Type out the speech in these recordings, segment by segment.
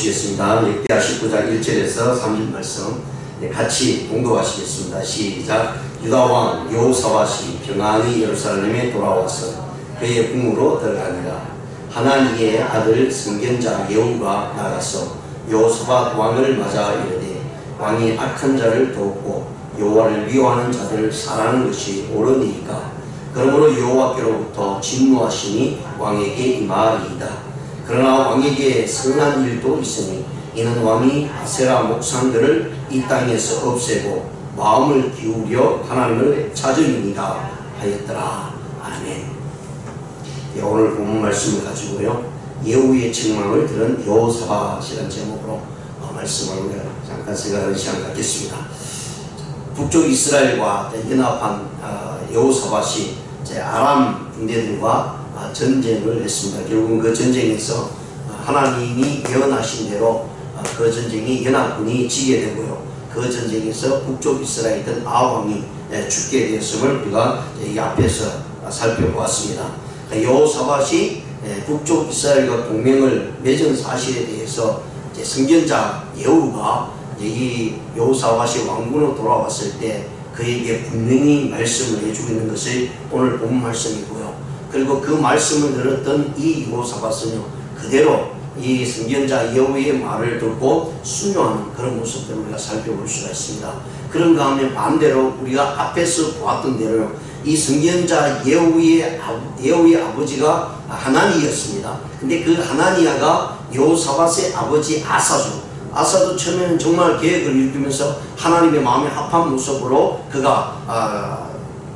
보시겠습니다. 역대하 19장 1절에서 3절 말씀 같이 봉독하시겠습니다. 시작. 유다왕 여호사밧이 평안히 예루살렘에 돌아와서 그의 궁으로 들어가니라. 하나니의 아들 선견자 예후가 나가서 여호사밧 왕을 맞아 이르되 왕이 악한 자를 돕고 여호와를 미워하는 자들을 살하는 것이 옳으니까 그러므로 여호와께로부터 진노하시니 왕에게 임하리이다. 그러나 왕에게 선한 일도 있으니 이는 왕이 아세라 목상들을 이 땅에서 없애고 마음을 기울여 하나님을 찾으리니라 하였더라. 아멘. 오늘 본문 말씀을 가지고요, 예후의 책망을 들은 여호사밧이라는 제목으로 말씀을 잠깐 생각하는 시간 갖겠습니다. 북쪽 이스라엘과 연합한 여호사밧이 아람 군대들과 전쟁을 했습니다. 결국은 그 전쟁에서 하나님이 예언하신 대로 그 전쟁이 연합군이 지게 되고요, 그 전쟁에서 북쪽 이스라엘이던 아왕이 죽게 되었음을 우리가 이 앞에서 살펴보았습니다. 여호사밧이 북쪽 이스라엘과 동맹을 맺은 사실에 대해서 선견자 예후가 이 여호사밧이 왕군으로 돌아왔을 때 그에게 분명히 말씀을 해주고 있는 것이 오늘 본 말씀이고요. 그리고 그 말씀을 들었던 이 여호사밧은요, 그대로 이 선견자 예후의 말을 듣고 순종하는 그런 모습들을 우리가 살펴볼 수가 있습니다. 그런 가운데 반대로 우리가 앞에서 보았던 대로 이 선견자 예후의 아버지가 하나니였습니다. 근데 그 하나니아가 여호사밧의 아버지 아사도 처음에는 정말 계획을 일으키면서 하나님의 마음에 합한 모습으로 그가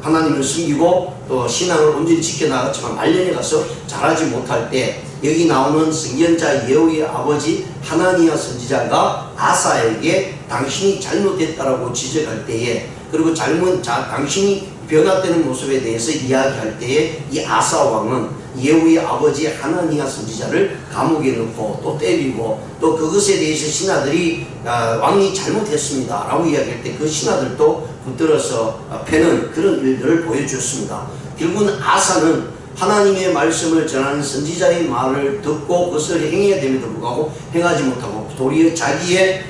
하나님을 숨기고 또 신앙을 온전히 지켜나갔지만 말년에 가서 잘하지 못할 때 여기 나오는 선견자 예후의 아버지 하나니아 선지자가 아사에게 당신이 잘못했다라고 지적할 때에, 그리고 당신이 변화되는 모습에 대해서 이야기할 때에 이 아사 왕은 예후의 아버지 하나니아 선지자를 감옥에 넣고 또 때리고 또 그것에 대해서 신하들이 왕이 잘못했습니다 라고 이야기할 때 그 신하들도 붙들어서 패는 그런 일들을 보여주었습니다. 결국은 아사는 하나님의 말씀을 전하는 선지자의 말을 듣고 그것을 행해야 됨에도 불구하고 행하지 못하고 도리어 자기의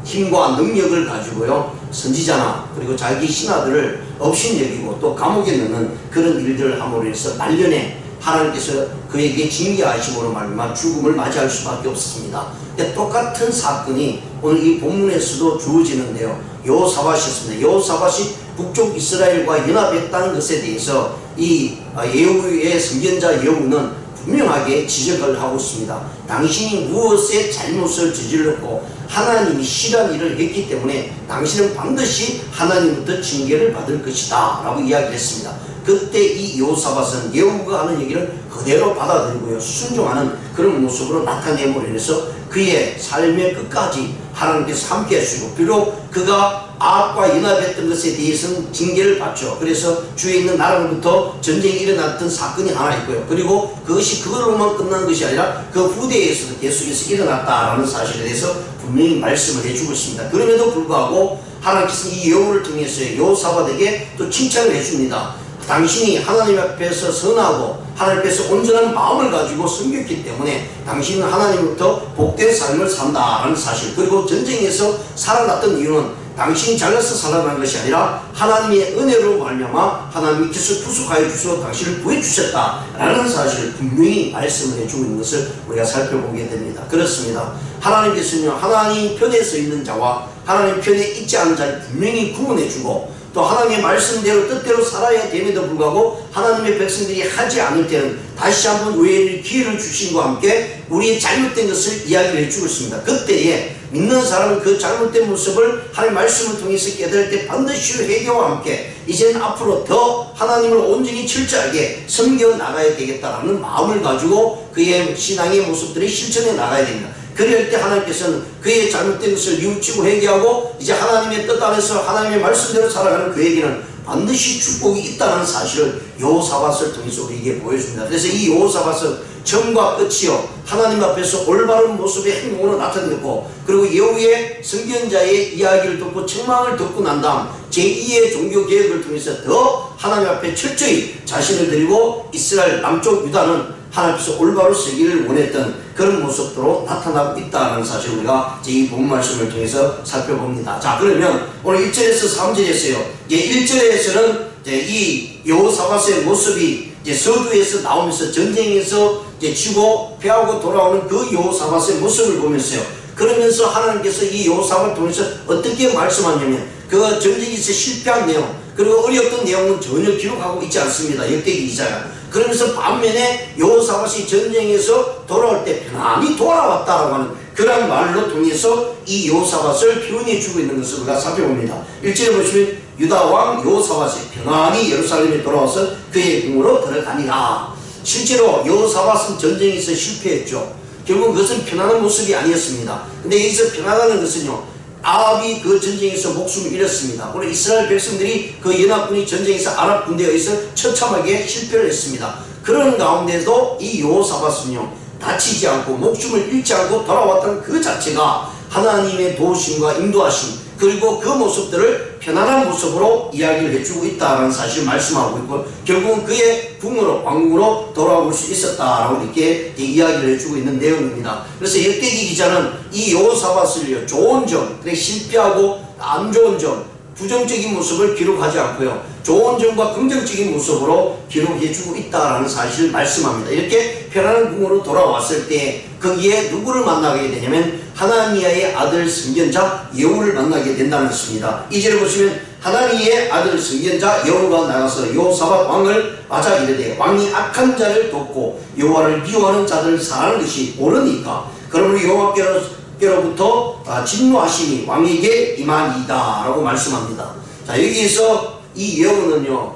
힘과 능력을 가지고요, 선지자나 그리고 자기 신하들을 업신여기고 또 감옥에 넣는 그런 일들을 함으로 해서 말년에 하나님께서 그에게 징계하심으로 말미암아 죽음을 맞이할 수밖에 없었습니다. 똑같은 사건이 오늘 이 본문에서도 주어지는데요, 여호사밧이었습니다. 여호사밧이 북쪽 이스라엘과 연합했다는 것에 대해서 이 예후의 선견자 예후는 분명하게 지적을 하고 있습니다. 당신이 무엇에 잘못을 저질렀고 하나님이 싫어하는 일을 했기 때문에 당신은 반드시 하나님부터 징계를 받을 것이다 라고 이야기를 했습니다. 그때 이 여호사밧은 예후가 하는 얘기를 그대로 받아들이고요, 순종하는 그런 모습으로 나타내므로 인해서 그의 삶의 끝까지 하나님께서 함께 하시고, 비록 그가 악과 연합했던 것에 대해서는 징계를 받죠. 그래서 주위에 있는 나라로부터 전쟁이 일어났던 사건이 하나 있고요, 그리고 그것이 그걸로만 끝난 것이 아니라 그 후대에서도 계속해서 일어났다라는 사실에 대해서 분명히 말씀을 해주고 있습니다. 그럼에도 불구하고 하나님께서 이 예후를 통해서 여호사밧에게 또 칭찬을 해줍니다. 당신이 하나님 앞에서 선하고 하나님 앞에서 온전한 마음을 가지고 섬겼기 때문에 당신은 하나님으로부터 복된 삶을 산다라는 사실, 그리고 전쟁에서 살아났던 이유는 당신이 잘나서 살아난 것이 아니라 하나님의 은혜로 말미암아 하나님께서 구속하여 주셔서 당신을 구해주셨다라는 사실을 분명히 말씀을 해주고 있는 것을 우리가 살펴보게 됩니다. 그렇습니다. 하나님께서는요, 하나님 편에 서 있는 자와 하나님 편에 있지 않은 자를 분명히 구분해주고, 또 하나님의 말씀대로 뜻대로 살아야 됨에도 불구하고 하나님의 백성들이 하지 않을 때는 다시 한번 외일 기회를 주신과 함께 우리의 잘못된 것을 이야기를 해주고 있습니다. 그때에 믿는 사람은 그 잘못된 모습을 하나님의 말씀을 통해서 깨달을 때 반드시 회개와 함께 이제는 앞으로 더 하나님을 온전히 철저하게 섬겨 나가야 되겠다라는 마음을 가지고 그의 신앙의 모습들이 실천해 나가야 됩니다. 그럴 때 하나님께서는 그의 잘못된 것을 뉘우치고 회개하고 이제 하나님의 뜻 안에서 하나님의 말씀대로 살아가는 그에게는 반드시 축복이 있다는 사실을 여호사밧을 통해서 우리에게 보여줍니다. 그래서 이 여호사밧은 처음과 끝이요 하나님 앞에서 올바른 모습의 행동으로 나타냈고, 그리고 예후의 선견자의 이야기를 듣고 책망을 듣고 난 다음 제2의 종교개혁을 통해서 더 하나님 앞에 철저히 자신을 드리고 이스라엘 남쪽 유다는 하나님 앞에서 올바로 서기를 원했던 그런 모습으로 나타나고 있다는 사실 우리가 이 본 말씀을 통해서 살펴봅니다. 자, 그러면 오늘 1절에서 3절에서요. 1절에서는 이 여호사밧의 모습이 서두에서 나오면서 전쟁에서 지고 패하고 돌아오는 그 여호사밧의 모습을 보면서요. 그러면서 하나님께서 이 여호사밧을 통해서 어떻게 말씀하냐면 그 전쟁에서 실패한 내용 그리고 어려웠던 내용은 전혀 기록하고 있지 않습니다. 역대기 기자가. 그러면서 반면에 여호사밧이 전쟁에서 돌아올 때 편안히 돌아왔다라고 하는 그런 말로 통해서 이 여호사밧을 표현해 주고 있는 것을 우리가 살펴봅니다. 1절에 보시면 유다 왕 여호사밧이 평안히 예루살렘에 돌아와서 그의 궁으로 들어가니라. 실제로 여호사밧은 전쟁에서 실패했죠. 결국 그것은 편안한 모습이 아니었습니다. 근데 여기서 편안한 것은요, 아합이 그 전쟁에서 목숨을 잃었습니다. 오늘 이스라엘 백성들이 그 연합군이 전쟁에서 아랍 군대에 의해서 처참하게 실패를 했습니다. 그런 가운데도 이 여호사밧은요, 다치지 않고 목숨을 잃지 않고 돌아왔던 그 자체가 하나님의 도우심과 인도하심, 그리고 그 모습들을 편안한 모습으로 이야기를 해주고 있다는 사실을 말씀하고 있고, 결국은 그의 궁으로 왕궁으로 돌아올 수 있었다라고 이렇게 이야기를 해주고 있는 내용입니다. 그래서 역대기 기자는 이 여호사밧을요, 좋은 점, 실패하고 안 좋은 점, 부정적인 모습을 기록하지 않고요, 좋은 점과 긍정적인 모습으로 기록해주고 있다라는 사실을 말씀합니다. 이렇게 편안한 궁으로 돌아왔을 때 거기에 누구를 만나게 되냐면 하나니아의 아들 선견자 여우를 만나게 된다는 것입니다. 2절에 보시면 하나니의 아들 선견자 여우가 나가서 여호사밧 왕을 맞아 이르되 왕이 악한 자를 돕고 여호와를 미워하는 자들을 사랑하는 것이 옳으니까 그러므로 여호와께로부터 진노하심이 왕에게 임하니이다 라고 말씀합니다. 자, 여기에서 이 여우는요,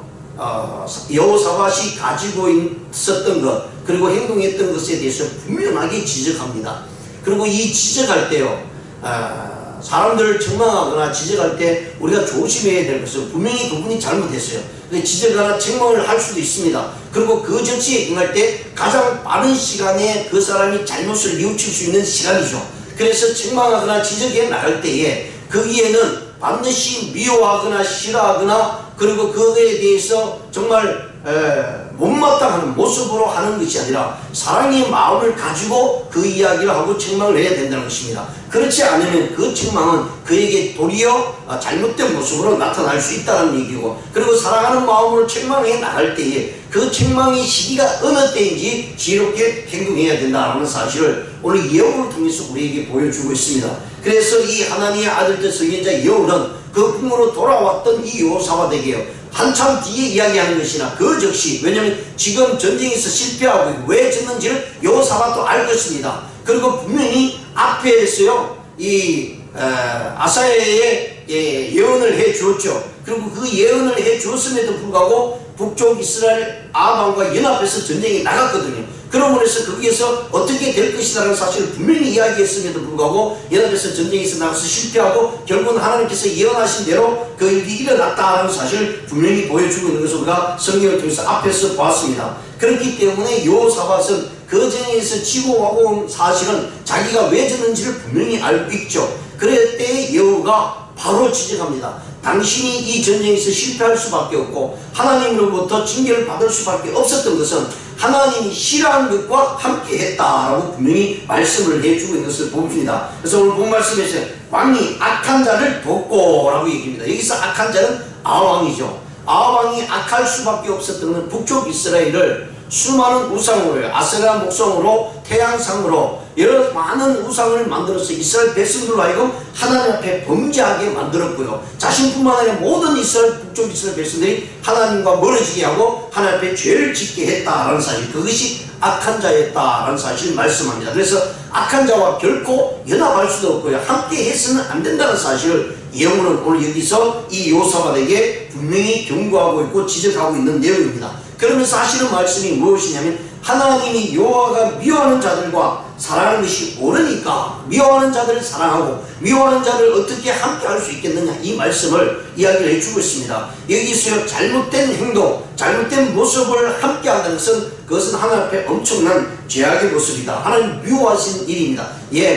여호사밧이 가지고 있었던 것 그리고 행동했던 것에 대해서 분명하게 지적합니다. 그리고 이 지적할 때요, 사람들을 책망하거나 지적할 때 우리가 조심해야 될 것은 분명히 그분이 잘못했어요. 지적하거나 책망을 할 수도 있습니다. 그리고 그 정치에 임할 때 가장 빠른 시간에 그 사람이 잘못을 뉘우칠 수 있는 시간이죠. 그래서 책망하거나 지적해 나갈 때에 거기에는 반드시 미워하거나 싫어하거나 그리고 그거에 대해서 정말 못마땅한 모습으로 하는 것이 아니라 사랑의 마음을 가지고 그 이야기를 하고 책망을 해야 된다는 것입니다. 그렇지 않으면 그 책망은 그에게 도리어 잘못된 모습으로 나타날 수 있다는 얘기고, 그리고 사랑하는 마음으로 책망해 나갈 때에 그 책망의 시기가 어느 때인지 지혜롭게 행동해야 된다는 사실을 오늘 여우를 통해서 우리에게 보여주고 있습니다. 그래서 이 하나님의 아들들 선견자 여우는 그 궁으로 돌아왔던 이 여호사밧에게요, 한참 뒤에 이야기하는 것이나 그 즉시, 왜냐하면 지금 전쟁에서 실패하고 왜 졌는지를 여호사밧도 알 것입니다. 그리고 분명히 앞에서요, 이 아사야의 예언을 해 주었죠. 그리고 그 예언을 해 주었음에도 불구하고 북쪽 이스라엘 아합과 연합해서 전쟁에 나갔거든요. 그러므로 해서 거기에서 어떻게 될 것이라는 사실을 분명히 이야기했음에도 불구하고 연합해서 전쟁에서 나가서 실패하고 결국은 하나님께서 예언하신 대로 그 일이 일어났다는 사실을 분명히 보여주고 있는 것을 우리가 성경을 통해서 앞에서 보았습니다. 그렇기 때문에 여호사밧은 그 전쟁에서 지고 온 사실은 자기가 왜 졌는지를 분명히 알고 있죠. 그럴 때 여호가 바로 지적합니다. 당신이 이 전쟁에서 실패할 수밖에 없고 하나님으로부터 징계를 받을 수밖에 없었던 것은 하나님이 싫어하는 것과 함께 했다라고 분명히 말씀을 해주고 있는 것을 봅니다. 그래서 오늘 본 말씀에서 왕이 악한 자를 돕고 라고 얘기합니다. 여기서 악한 자는 아왕이죠. 아왕이 악할 수밖에 없었던 것은 북쪽 이스라엘을 수많은 우상으로요, 아세라 목성으로, 태양상으로 여러 많은 우상을 만들어서 이스라엘 백성들로 하여금 하나님 앞에 범죄하게 만들었고요, 자신뿐만 아니라 모든 이스라엘 북쪽 이스라엘 백성들이 하나님과 멀어지게 하고 하나님 앞에 죄를 짓게 했다라는 사실, 그것이 악한 자였다라는 사실을 말씀합니다. 그래서 악한 자와 결코 연합할 수도 없고요, 함께 해서는 안 된다는 사실을 예언은 오늘 여기서 이 여호사밧에게 분명히 경고하고 있고 지적하고 있는 내용입니다. 그러면서 하시는 말씀이 무엇이냐면 하나님이 여호와가 미워하는 자들과 사랑하는 것이 옳으니까 미워하는 자들을 사랑하고 미워하는 자들을 어떻게 함께 할 수 있겠느냐, 이 말씀을 이야기를 해주고 있습니다. 여기서 잘못된 행동, 잘못된 모습을 함께 한다는 것은 그것은 하나님 앞에 엄청난 죄악의 모습이다. 하나님 미워하신 일입니다.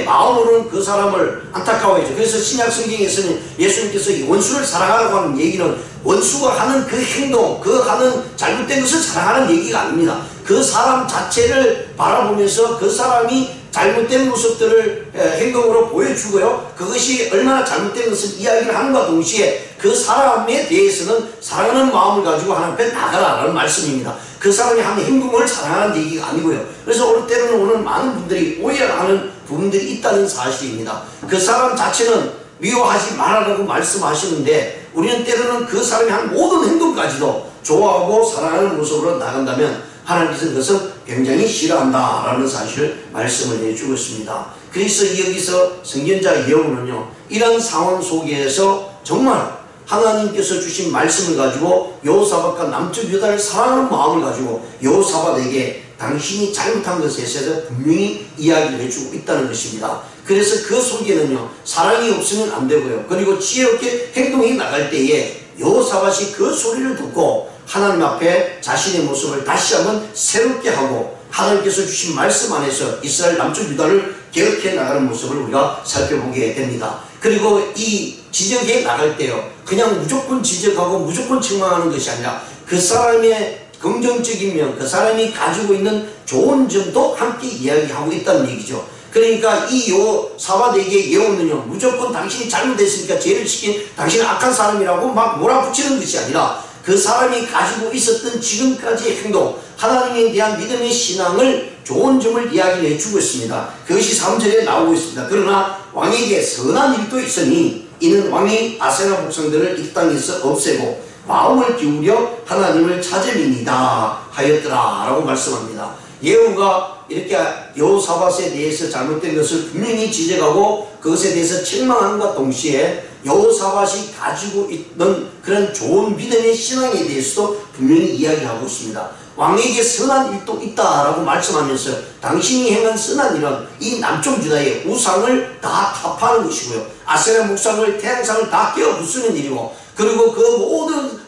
마음으로는 그 사람을 안타까워해죠. 그래서 신약 성경에서는 예수님께서 이 원수를 사랑하라고 하는 얘기는 원수가 하는 그 행동, 그 하는 잘못된 것을 사랑하는 얘기가 아닙니다. 그 사람 자체를 바라보면서 그 사람이 잘못된 모습들을 행동으로 보여주고요. 그것이 얼마나 잘못된 것을 이야기를 하는과 동시에 그 사람에 대해서는 사랑하는 마음을 가지고 하나님 앞에 나가라라는 말씀입니다. 그 사람이 하는 행동을 사랑하는 얘기가 아니고요. 그래서 오늘 때로는 오늘 많은 분들이 오해하는 부분들이 있다는 사실입니다. 그 사람 자체는 미워하지 말아라고 말씀하시는데 우리는 때로는 그 사람이 한 모든 행동까지도 좋아하고 사랑하는 모습으로 나간다면 하나님께서 그것을 굉장히 싫어한다라는 사실을 말씀을 해주고 있습니다. 그래서 여기서 선견자 예후는요, 이런 상황 속에서 정말 하나님께서 주신 말씀을 가지고 여호사밧과 남쪽 유다를 사랑하는 마음을 가지고 여호사밧에게 당신이 잘못한 것에 대해서 분명히 이야기를 해주고 있다는 것입니다. 그래서 그 속에는요, 사랑이 없으면 안 되고요, 그리고 지혜롭게 행동해 나갈 때에 여호사밧이 그 소리를 듣고 하나님 앞에 자신의 모습을 다시 한번 새롭게 하고 하나님께서 주신 말씀 안에서 이스라엘 남쪽 유다를 개혁해 나가는 모습을 우리가 살펴보게 됩니다. 그리고 이 지적해 나갈 때요, 그냥 무조건 지적하고 무조건 책망하는 것이 아니라 그 사람의 긍정적인 면, 그 사람이 가지고 있는 좋은 점도 함께 이야기하고 있다는 얘기죠. 그러니까 이 여호사밧에게 예후는요, 무조건 당신이 잘못했으니까 죄를 시킨 당신은 악한 사람이라고 막 몰아붙이는 것이 아니라 그 사람이 가지고 있었던 지금까지의 행동, 하나님에 대한 믿음의 신앙을 좋은 점을 이야기를 해주고 있습니다. 그것이 3절에 나오고 있습니다. 그러나 왕에게 선한 일도 있으니 이는 왕이 아세라 백성들을 이 땅에서 없애고 마음을 기울여 하나님을 찾음이니이다 하였더라 라고 말씀합니다. 예후가 이렇게 여호사밧에 대해서 잘못된 것을 분명히 지적하고 그것에 대해서 책망함과 동시에 여호사밧이 가지고 있던 그런 좋은 믿음의 신앙에 대해서도 분명히 이야기하고 있습니다. 왕에게 선한 일도 있다라고 말씀하면서 당신이 행한 선한 일은 이 남쪽 유다의 우상을 다 타파하는 것이고요, 아세라 목상을 태양상을 다 깨어 부수는 일이고, 그리고 그 모든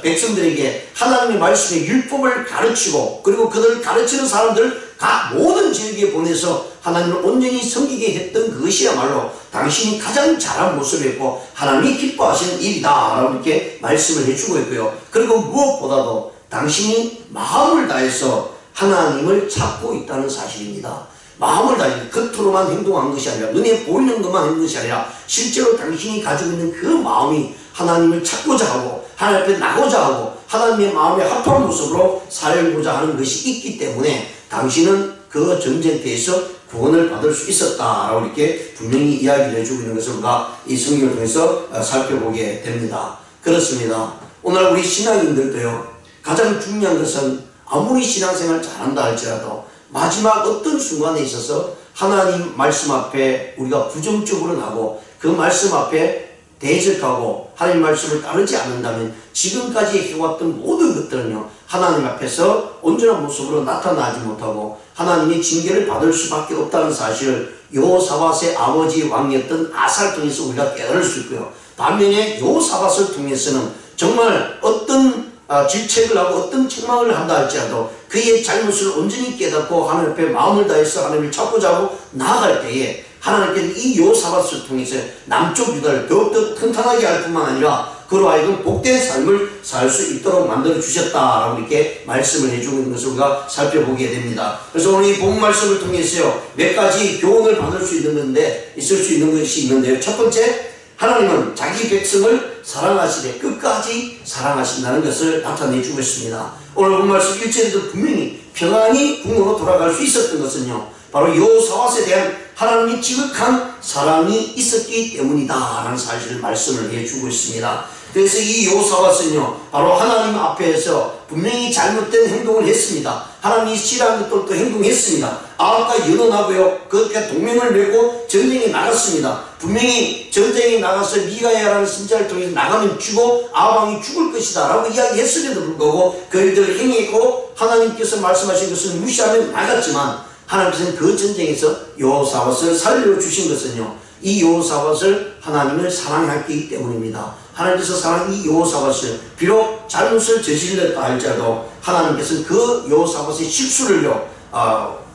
백성들에게 하나님의 말씀의 율법을 가르치고, 그리고 그들을 가르치는 사람들을 각 모든 지역에 보내서 하나님을 온전히 섬기게 했던 그것이야말로 당신이 가장 잘한 모습이었고 하나님이 기뻐하시는 일이다 라고 이렇게 말씀을 해주고 있고요. 그리고 무엇보다도 당신이 마음을 다해서 하나님을 찾고 있다는 사실입니다. 마음을 다해 겉으로만 행동한 것이 아니라, 눈에 보이는 것만 한 것이 아니라 실제로 당신이 가지고 있는 그 마음이 하나님을 찾고자 하고 하나님 앞에 나고자 하고 하나님의 마음에 합한 모습으로 살고자 하는 것이 있기 때문에 당신은 그 전쟁터에서 구원을 받을 수 있었다라고 이렇게 분명히 이야기를 해주고 있는 것을 우리가 이 성경을 통해서 살펴보게 됩니다. 그렇습니다. 오늘 우리 신앙인들도요, 가장 중요한 것은 아무리 신앙생활 잘한다 할지라도 마지막 어떤 순간에 있어서 하나님 말씀 앞에 우리가 부정적으로 나고 그 말씀 앞에 대적하고 하나님 말씀을 따르지 않는다면 지금까지 해왔던 모든 것들은요, 하나님 앞에서 온전한 모습으로 나타나지 못하고 하나님의 징계를 받을 수밖에 없다는 사실을 여호사밧의 아버지 왕이었던 아사를 통해서 우리가 깨달을 수 있고요, 반면에 여호사밧을 통해서는 정말 어떤 질책을 하고 어떤 책망을 한다 할지라도 그의 잘못을 온전히 깨닫고 하나님 앞에 마음을 다해서 하나님을 찾고자 하고 나아갈 때에 하나님께서 이 여호사밧을 통해서 남쪽 유다를 더욱더 튼튼하게 할 뿐만 아니라 그로 하여금 복된 삶을 살 수 있도록 만들어 주셨다라고 이렇게 말씀을 해주고 있는 것을 우리가 살펴보게 됩니다. 그래서 오늘 이 본 말씀을 통해서요, 몇 가지 교훈을 받을 수 있는 건데, 있을 수 있는 것이 있는데요. 첫 번째, 하나님은 자기 백성을 사랑하시되 끝까지 사랑하신다는 것을 나타내주고 있습니다. 오늘 본 말씀 1절에도 분명히 평안히 궁으로 돌아갈 수 있었던 것은요, 바로 여호사밧에 대한 하나님이 지극한 사랑이 있었기 때문이다 라는 사실을 말씀을 해주고 있습니다. 그래서 이 여호사밧은요, 바로 하나님 앞에서 분명히 잘못된 행동을 했습니다. 하나님이 싫어하는 것들도 행동했습니다. 아합과 연혼하고요, 그렇게 동맹을 맺고 전쟁에 나갔습니다. 분명히 전쟁에 나가서 미가야라는 신자를 통해서 나가면 죽고 아합왕이 죽을 것이다 라고 이야기했음에도 불구하고 그 일들을 행했고 하나님께서 말씀하신 것을 무시하며 나갔지만 하나님께서는 그 전쟁에서 여호사밧을 살려주신 것은요, 이 여호사밧을 하나님을 사랑했기 때문입니다. 하나님께서 사랑한 이 여호사밧을 비록 잘못을 저질렀다 할지라도 하나님께서는 그 여호사밧의 실수를요,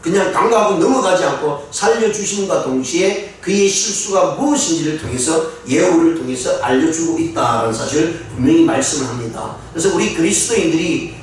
그냥 강가하고 넘어가지 않고 살려주심과 동시에 그의 실수가 무엇인지를 통해서 예후를 통해서 알려주고 있다는 사실을 분명히 말씀을 합니다. 그래서 우리 그리스도인들이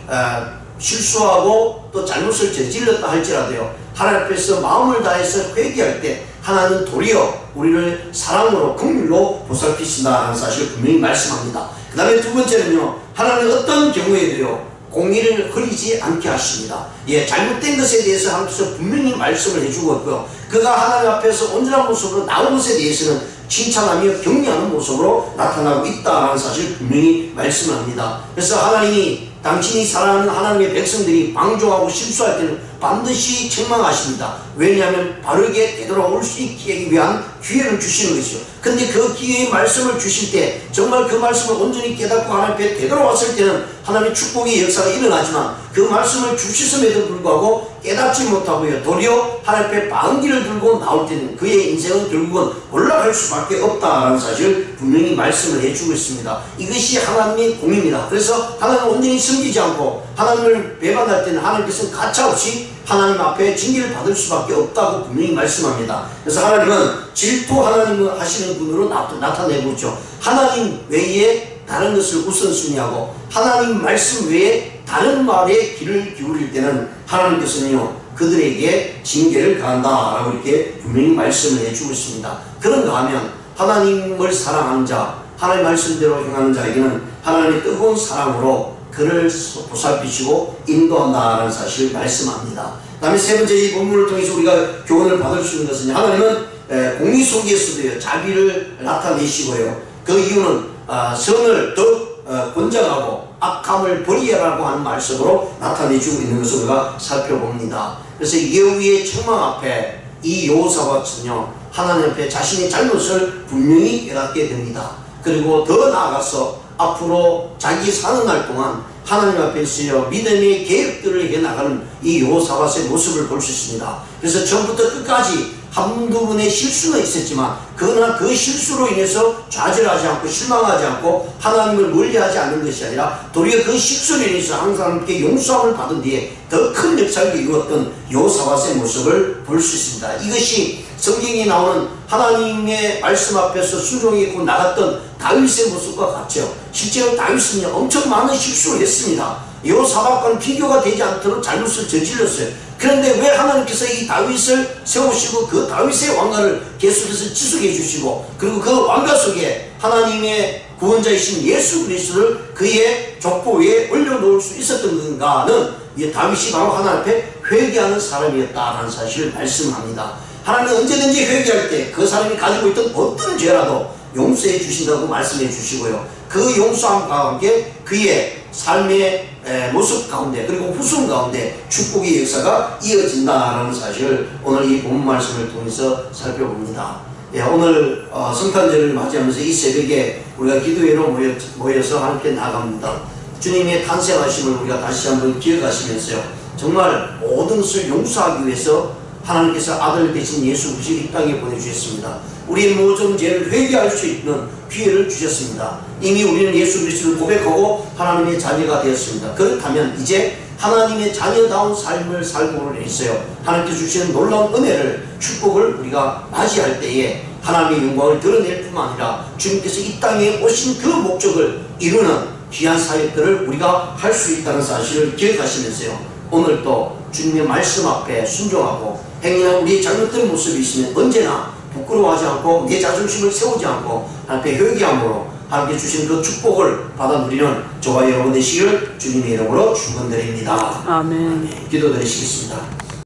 실수하고 또 잘못을 저질렀다 할지라도요, 하나님 앞에서 마음을 다해서 회개할 때 하나님은 도리어 우리를 사랑으로 긍휼로 보살피신다는 사실을 분명히 말씀합니다. 그 다음에 두 번째는요, 하나님은 어떤 경우에도요 공의를 흐리지 않게 하십니다. 예, 잘못된 것에 대해서 하나님께서 분명히 말씀을 해주고 있고요, 그가 하나님 앞에서 온전한 모습으로 나온 것에 대해서는 칭찬하며 격려하는 모습으로 나타나고 있다는 사실을 분명히 말씀합니다. 그래서 하나님이 당신이 사랑하는 하나님의 백성들이 방종하고 실수할 때는 반드시 책망하십니다. 왜냐하면 바르게 되돌아올 수 있기 위한 기회를 주시는 것이죠. 근데 그 기회의 말씀을 주실 때 정말 그 말씀을 온전히 깨닫고 하나님 앞에 되돌아왔을 때는 하나님의 축복의 역사가 일어나지만, 그 말씀을 주셨음에도 불구하고 깨닫지 못하고요, 도리어 하나님 앞에 반기를 들고 나올 때는 그의 인생은 결국은 올라갈 수밖에 없다라는 사실을 분명히 말씀을 해주고 있습니다. 이것이 하나님의 공입니다. 그래서 하나님을 온전히 섬기지 않고 하나님을 배반할 때는 하나님께서는 가차없이 하나님 앞에 징계를 받을 수밖에 없다고 분명히 말씀합니다. 그래서 하나님은 질투 하나님을 하시는 분으로 나타내고 있죠. 하나님 외에 다른 것을 우선순위하고 하나님 말씀 외에 다른 말에 귀를 기울일 때는 하나님께서는요 그들에게 징계를 가한다라고 이렇게 분명히 말씀을 해주고 있습니다. 그런가 하면 하나님을 사랑하는 자, 하나님 말씀대로 행하는 자에게는 하나님의 뜨거운 사랑으로 그를 보살피시고 인도한다라는 사실을 말씀합니다. 그 다음에 세 번째, 이 본문을 통해서 우리가 교훈을 받을 수 있는 것은 하나님은 공의 속에서도요 자비를 나타내시고요, 그 이유는 선을 더 권장하고 악함을 버리라고 하는 말씀으로 나타내주고 있는 것을 우리가 살펴봅니다. 그래서 예후의 책망 앞에 이 여호사밧은요 하나님 앞에 자신의 잘못을 분명히 깨닫게 됩니다. 그리고 더 나아가서 앞으로 자기 사는 날 동안 하나님 앞에서요 믿음의 계획들을 해나가는 이 여호사밧의 모습을 볼 수 있습니다. 그래서 처음부터 끝까지 한두 번의 실수는 있었지만, 그러나 그 실수로 인해서 좌절하지 않고 실망하지 않고 하나님을 멀리하지 않는 것이 아니라 도리어 그 실수로 인해서 항상 함께 용서함을 받은 뒤에 더 큰 역사를 이루었던 여호사밧의 모습을 볼 수 있습니다. 이것이 성경에 나오는 하나님의 말씀 앞에서 순종하고 나갔던 다윗의 모습과 같죠. 실제로 다윗은요 엄청 많은 실수를 했습니다. 여호사밧과는 비교가 되지 않도록 잘못을 저질렀어요. 그런데 왜 하나님께서 이 다윗을 세우시고 그 다윗의 왕가를 계속해서 지속해 주시고, 그리고 그 왕가 속에 하나님의 구원자이신 예수 그리스도를 그의 족보 위에 올려놓을 수 있었던 건가는 이 다윗이 바로 하나님 앞에 회개하는 사람이었다라는 사실을 말씀합니다. 하나님은 언제든지 회개할 때 그 사람이 가지고 있던 어떤 죄라도 용서해 주신다고 말씀해 주시고요, 그 용서함과 함께 그의 삶의 모습 가운데 그리고 후손 가운데 축복의 역사가 이어진다라는 사실을 오늘 이 본문 말씀을 통해서 살펴봅니다. 예, 오늘 성탄절을 맞이하면서 이 새벽에 우리가 기도회로 모여서 함께 나갑니다. 주님의 탄생하심을 우리가 다시 한번 기억하시면서요, 정말 모든 것을 용서하기 위해서 하나님께서 아들 되신 예수 그리스도를 이 땅에 보내주셨습니다. 우리의 모든 죄를 회개할 수 있는 기회를 주셨습니다. 이미 우리는 예수 그리스도를 고백하고 하나님의 자녀가 되었습니다. 그렇다면 이제 하나님의 자녀다운 삶을 살고 있어요. 하나님께서 주시는 놀라운 은혜를, 축복을 우리가 맞이할 때에 하나님의 영광을 드러낼 뿐만 아니라 주님께서 이 땅에 오신 그 목적을 이루는 귀한 사역들을 우리가 할 수 있다는 사실을 기억하시면서요, 오늘도 주님의 말씀 앞에 순종하고 행위나 우리의 잘못된 모습이 있으면 언제나 부끄러워하지 않고 내 자존심을 세우지 않고 하나님께 회개함으로 하나님께 주신 그 축복을 받아 누리는 저와 여러분 되시기를 주님의 이름으로 축원드립니다. 아멘. 기도드리시겠습니다.